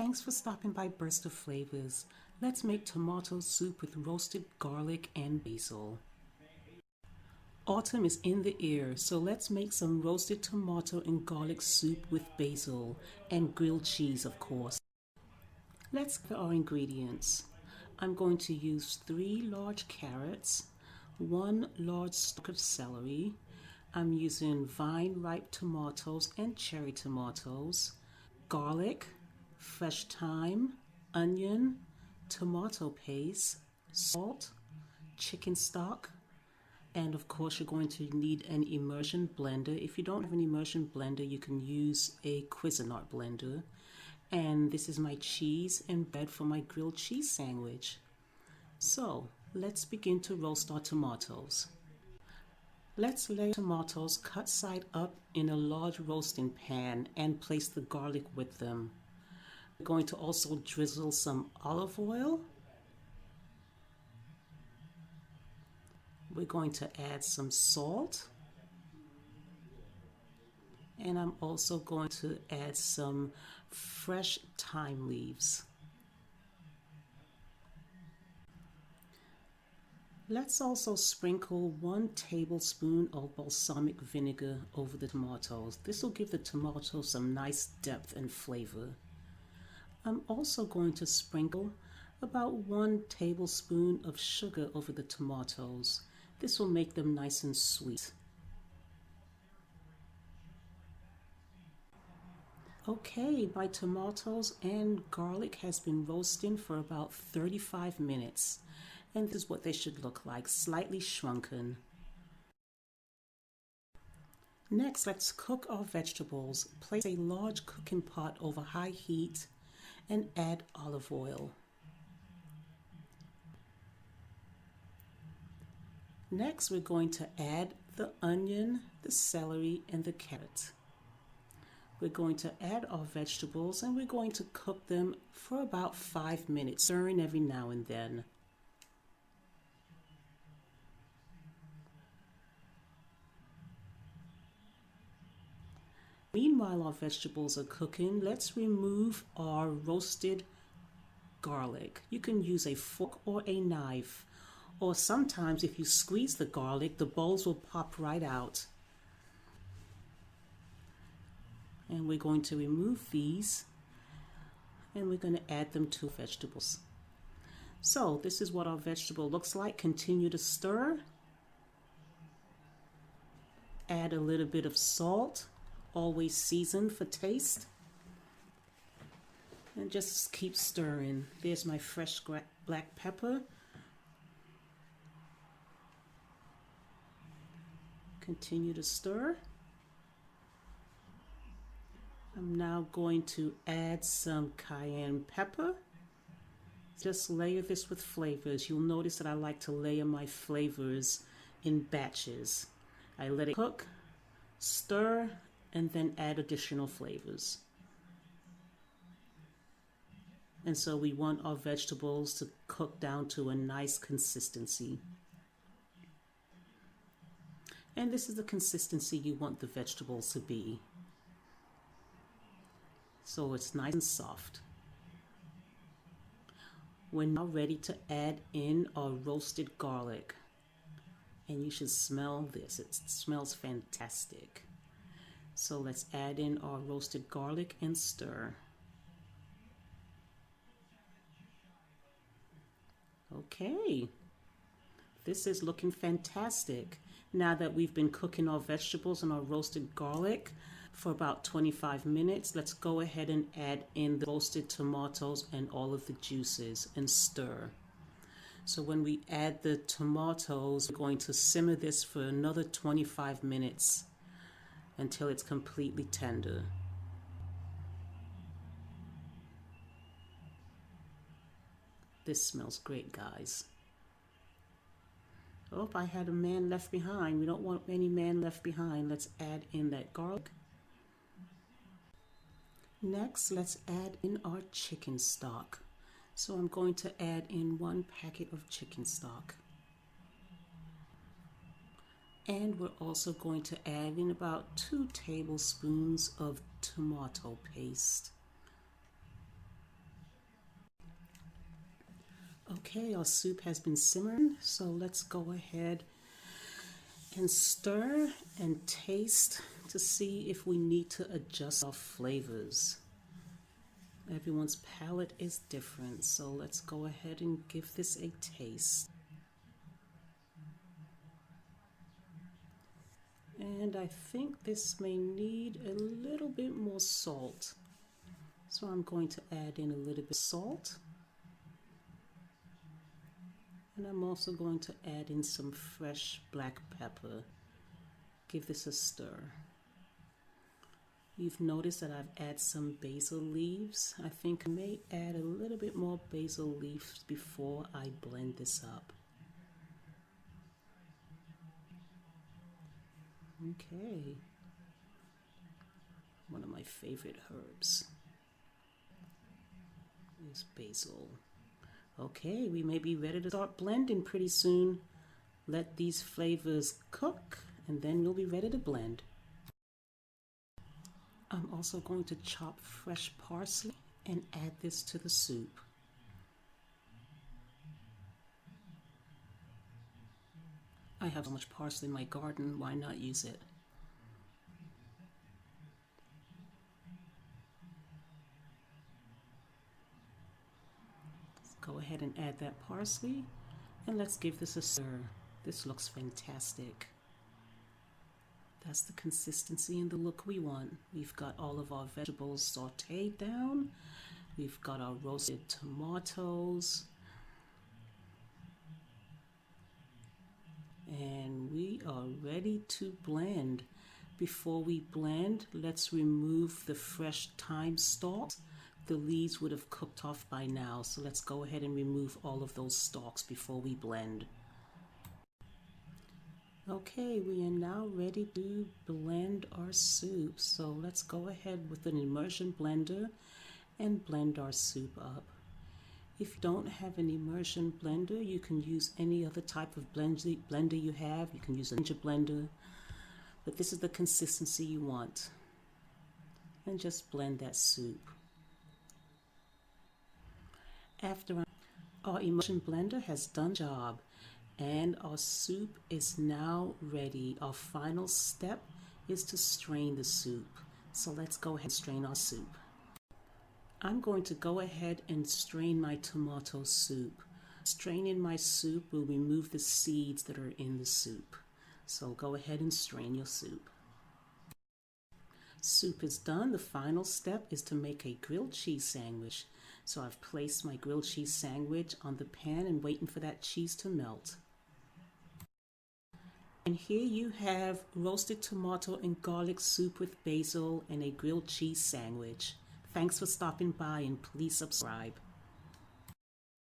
Thanks for stopping by Burst of Flavors. Let's make tomato soup with roasted garlic and basil. Autumn is in the air, so let's make some roasted tomato and garlic soup with basil and grilled cheese, of course. Let's get our ingredients. I'm going to use 3 large carrots, 1 large stalk of celery. I'm using vine-ripe tomatoes and cherry tomatoes, garlic, fresh thyme, onion, tomato paste, salt, chicken stock, and of course you're going to need an immersion blender. If you don't have an immersion blender, you can use a Cuisinart blender. And this is my cheese and bread for my grilled cheese sandwich. So let's begin to roast our tomatoes. Let's lay tomatoes cut side up in a large roasting pan and place the garlic with them. We're going to also drizzle some olive oil. We're going to add some salt. And I'm also going to add some fresh thyme leaves. Let's also sprinkle 1 tablespoon of balsamic vinegar over the tomatoes. This will give the tomatoes some nice depth and flavor. I'm also going to sprinkle about 1 tablespoon of sugar over the tomatoes. This will make them nice and sweet. Okay, my tomatoes and garlic has been roasting for about 35 minutes. And this is what they should look like, slightly shrunken. Next, let's cook our vegetables. Place a large cooking pot over high heat and add olive oil. Next, we're going to add the onion, the celery, and the carrot. We're going to add our vegetables and we're going to cook them for about 5 minutes, stirring every now and then. Meanwhile, our vegetables are cooking. Let's remove our roasted garlic. You can use a fork or a knife, or sometimes if you squeeze the garlic, the bolls will pop right out. And we're going to remove these and we're going to add them to vegetables. So this is what our vegetable looks like. Continue to stir. Add a little bit of salt, always seasoned for taste. And just keep stirring. There's my fresh black pepper. Continue to stir. I'm now going to add some cayenne pepper. Just layer this with flavors. You'll notice that I like to layer my flavors in batches. I let it cook, stir, and then add additional flavors. And so we want our vegetables to cook down to a nice consistency. And this is the consistency you want the vegetables to be. So it's nice and soft. We're now ready to add in our roasted garlic. And you should smell this. It smells fantastic. So let's add in our roasted garlic and stir. Okay. This is looking fantastic. Now that we've been cooking our vegetables and our roasted garlic for about 25 minutes, let's go ahead and add in the roasted tomatoes and all of the juices and stir. So when we add the tomatoes, we're going to simmer this for another 25 minutes until it's completely tender. This smells great, guys. Oh, I had a man left behind. We don't want any man left behind. Let's add in that garlic. Next, let's add in our chicken stock. So I'm going to add in 1 packet of chicken stock. And we're also going to add in about 2 tablespoons of tomato paste. Okay, our soup has been simmering, so let's go ahead and stir and taste to see if we need to adjust our flavors. Everyone's palate is different, so let's go ahead and give this a taste. And I think this may need a little bit more salt. So I'm going to add in a little bit of salt. And I'm also going to add in some fresh black pepper. Give this a stir. You've noticed that I've added some basil leaves. I think I may add a little bit more basil leaves before I blend this up. Okay. One of my favorite herbs is basil. Okay, we may be ready to start blending pretty soon. Let these flavors cook and then we'll be ready to blend. I'm also going to chop fresh parsley and add this to the soup. I have so much parsley in my garden, why not use it? Let's go ahead and add that parsley and let's give this a stir. This looks fantastic. That's the consistency and the look we want. We've got all of our vegetables sauteed down. We've got our roasted tomatoes. And we are ready to blend. Before we blend, let's remove the fresh thyme stalks. The leaves would have cooked off by now, so let's go ahead and remove all of those stalks before we blend. Okay, we are now ready to blend our soup. So let's go ahead with an immersion blender and blend our soup up. If you don't have an immersion blender, you can use any other type of blender you have. You can use a ninja blender, but this is the consistency you want. And just blend that soup. After our immersion blender has done the job, and our soup is now ready. Our final step is to strain the soup. So let's go ahead and strain our soup. I'm going to go ahead and strain my tomato soup. Straining my soup will remove the seeds that are in the soup. So go ahead and strain your soup. Soup is done. The final step is to make a grilled cheese sandwich. So I've placed my grilled cheese sandwich on the pan and waiting for that cheese to melt. And here you have roasted tomato and garlic soup with basil and a grilled cheese sandwich. Thanks for stopping by and please subscribe.